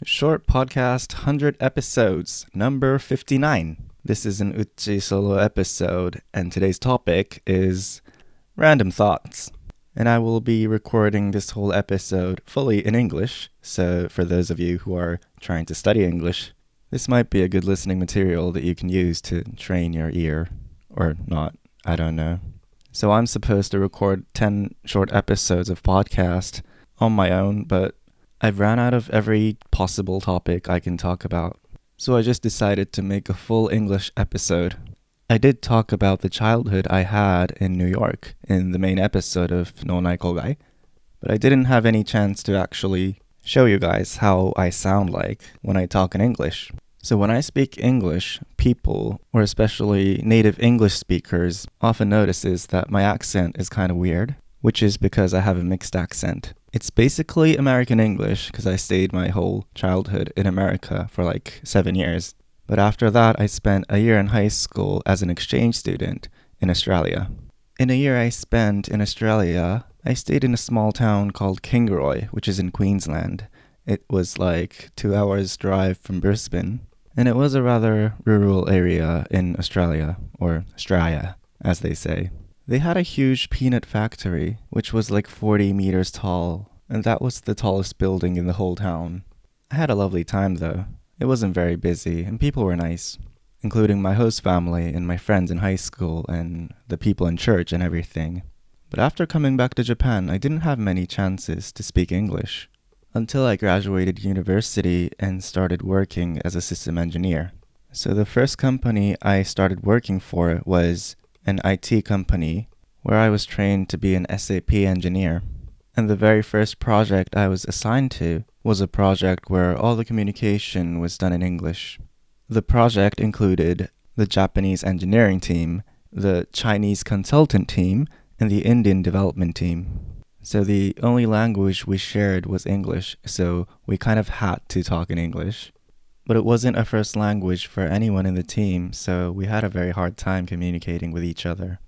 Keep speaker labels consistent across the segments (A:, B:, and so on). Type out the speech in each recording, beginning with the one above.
A: Short podcast, 100 episodes, number 59. This is an Utt Chee solo episode, and today's topic is random thoughts. And I will be recording this whole episode fully in English, so for those of you who are trying to study English, this might be a good listening material that you can use to train your ear. Or not, I don't know. So I'm supposed to record 10 short episodes of podcast on my own, but I've ran out of every possible topic I can talk about. So I just decided to make a full English episode. I did talk about the childhood I had in New York in the main episode of nounaikougai, but I didn't have any chance to actually show you guys how I sound like when I talk in English. So when I speak English, people, or especially native English speakers, often notices that my accent is kind of weird, which is because I have a mixed accent. It's basically American English because I stayed my whole childhood in America for like 7 years. But after that, I spent a year in high school as an exchange student in Australia. In a year I spent in Australia, I stayed in a small town called Kingaroy, which is in Queensland. It was like 2 hours drive from Brisbane, and it was a rather rural area in Australia, or Australia, as they say. They had a huge peanut factory, which was like 40 meters tall, and that was the tallest building in the whole town. I had a lovely time though. It wasn't very busy, and people were nice, including my host family and my friends in high school and the people in church and everything. But after coming back to Japan, I didn't have many chances to speak English, until I graduated university and started working as a system engineer. So the first company I started working for was an IT company where I was trained to be an SAP engineer. And the very first project I was assigned to was a project where all the communication was done in English. The project included the Japanese engineering team, the Chinese consultant team, and the Indian development team. So the only language we shared was English, so we kind of had to talk in English. But it wasn't a first language for anyone in the team, so we had a very hard time communicating with each other.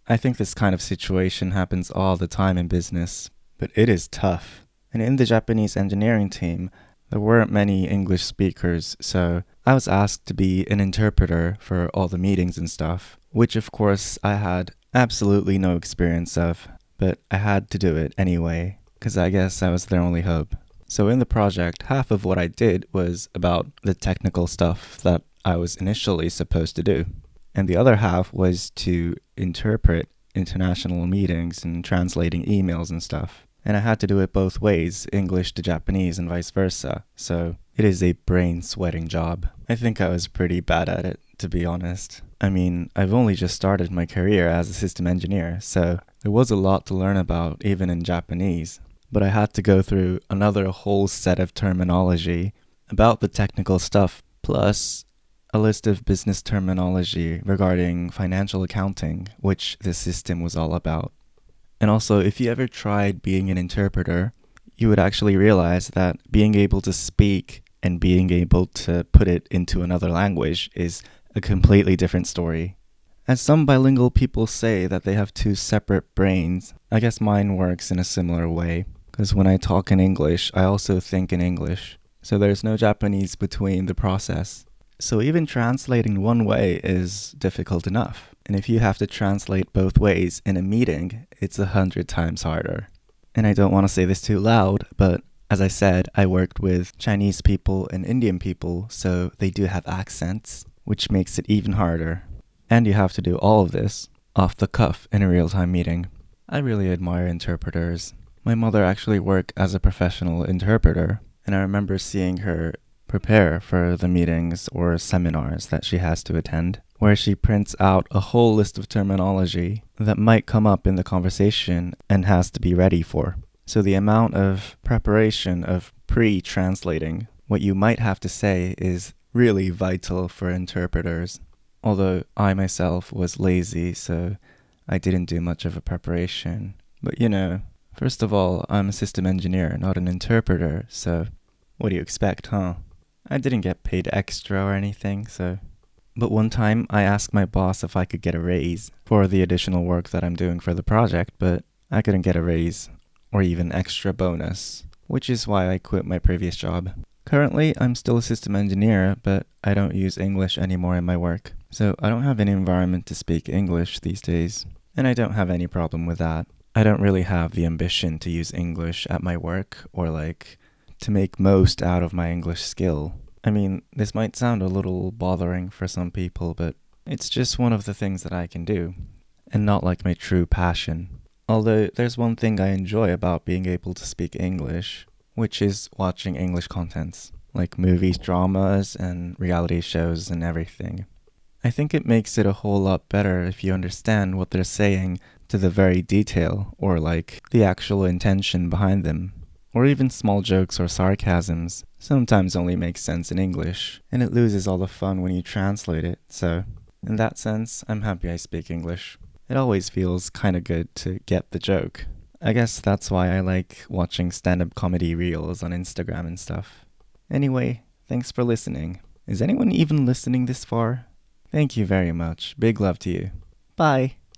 A: I think this kind of situation happens all the time in business, but it is tough. And in the Japanese engineering team, there weren't many English speakers, so I was asked to be an interpreter for all the meetings and stuff, which of course I had absolutely no experience of, but I had to do it anyway, because I guess I was their only hope. So in the project, half of what I did was about the technical stuff that I was initially supposed to do. And the other half was to interpret international meetings and translating emails and stuff. And I had to do it both ways, English to Japanese and vice versa. So it is a brain-sweating job. I think I was pretty bad at it, to be honest. I mean, I've only just started my career as a system engineer, so there was a lot to learn about, even in Japanese. But I had to go through another whole set of terminology about the technical stuff, plus a list of business terminology regarding financial accounting, which this system was all about. And also, if you ever tried being an interpreter, you would actually realize that being able to speak and being able to put it into another language is a completely different story. As some bilingual people say that they have two separate brains, I guess mine works in a similar way. Because when I talk in English, I also think in English. So there's no Japanese between the process. So even translating one way is difficult enough. And if you have to translate both ways in a meeting, it's 100 times harder. And I don't want to say this too loud, but as I said, I worked with Chinese people and Indian people, so they do have accents, which makes it even harder. And you have to do all of this off the cuff in a real-time meeting. I really admire interpreters. My mother actually worked as a professional interpreter, and I remember seeing her prepare for the meetings or seminars that she has to attend, where she prints out a whole list of terminology that might come up in the conversation and has to be ready for. So the amount of preparation of pre-translating what you might have to say is really vital for interpreters. Although I myself was lazy, so I didn't do much of a preparation. But you know, first of all, I'm a system engineer, not an interpreter, so what do you expect, huh? I didn't get paid extra or anything, so... But one time, I asked my boss if I could get a raise for the additional work that I'm doing for the project, but I couldn't get a raise, or even extra bonus, which is why I quit my previous job. Currently, I'm still a system engineer, but I don't use English anymore in my work. So I don't have an environment to speak English these days. And I don't have any problem with that. I don't really have the ambition to use English at my work or to make most out of my English skill. I mean, this might sound a little bothering for some people, but it's just one of the things that I can do, and not like my true passion. Although there's one thing I enjoy about being able to speak English, which is watching English contents, like movies, dramas, and reality shows and everything. I think it makes it a whole lot better if you understand what they're saying to the very detail, or the actual intention behind them. Or even small jokes or sarcasms sometimes only make sense in English, and it loses all the fun when you translate it, so in that sense, I'm happy I speak English. It always feels kinda good to get the joke. I guess that's why I like watching stand-up comedy reels on Instagram and stuff. Anyway, thanks for listening. Is anyone even listening this far? Thank you very much. Big love to you. Bye!